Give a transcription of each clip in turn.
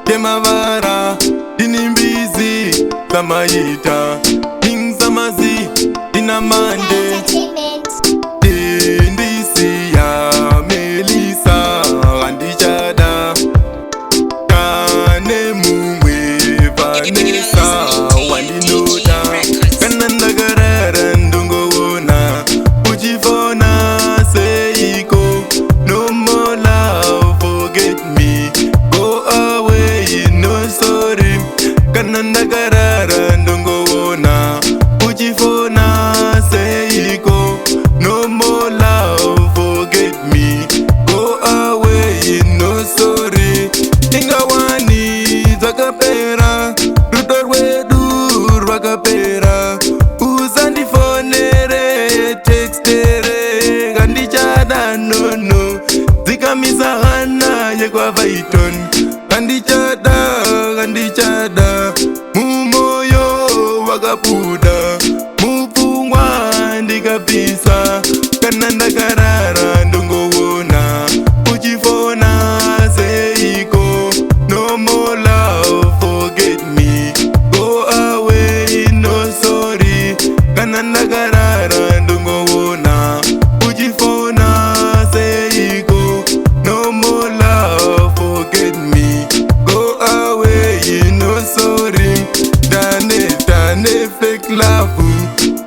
Demavara dinimbizi Samaita King Samazi Dinamande Indisia Melissa Randichada Kane Mumwe Vanessa Wandinoda Kananda Garara Ndungona Ujifona Seiko No more love, forget me. Go away, no sorry. Kananda Garara Ndungona Ujifona Seiko No more love, forget me. Go away, no sorry. Ingawani Zakapera Rudorwedu Rwakapera Uzandi fonere textere Gandichada no Zikamizahana yekwa vaiton Gandichada Mumoyo wakapuda Mupungwa ndikapisa Kananda Garara Ndungona Ujifona Seiko No more love, forget me. Go away, no sorry. Kananda Garara Ndungona Ujifona Seiko No more love, forget me. Go away, no sorry. Dane fake love.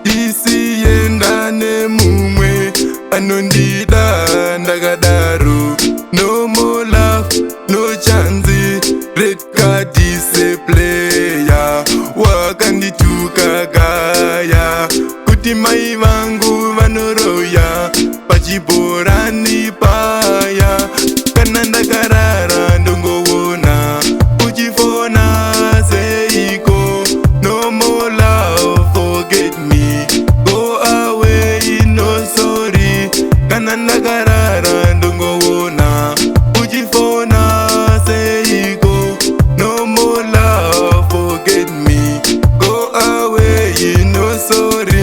Isi yendane mumwe Anondida ndagadaru. No more love, no chance. Red card is a player. Wakandituka gaya. Kuti mai vangu vanoroya. Pachiborani paya. Kananda Garara Ndungona Ujifona Seiko No more love, forget me. Go away, no sorry. Kananda Garara Ndungona Ujifona Seiko No more love, forget me. Go away, no sorry.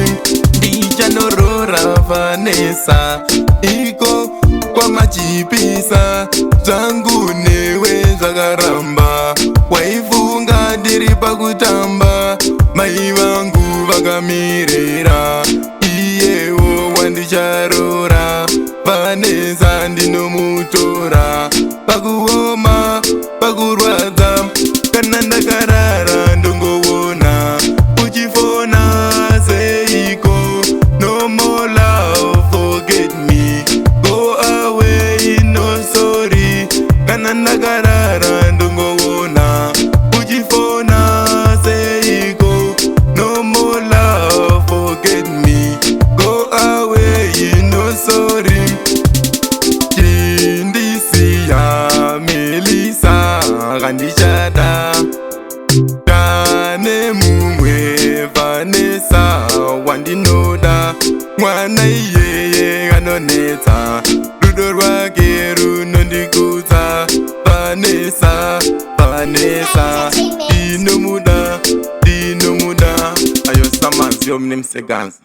Dichanorora Vanessa Iko kwa machipisa zangu newe zakaramba waifunga ndiri pakutamba mai vangu vakamirira iyewo wandicharora Vanessa ndinomutora pakuoma pakurwadza Kananda Garara Ndungona Ujifona Seiko No more love, forget me. Go away, no sorry. Kananda Garara Ndungona Ujifona Seiko No more love, forget me. Go away, no sorry. Indisia Melissa Randichada Kane Mumwe Vanessa Wandinoda Mwana iyeye anonetsa Rudo rwake runondikuza Vanessa Dinomuda Ayo Samanzi omnemseganzi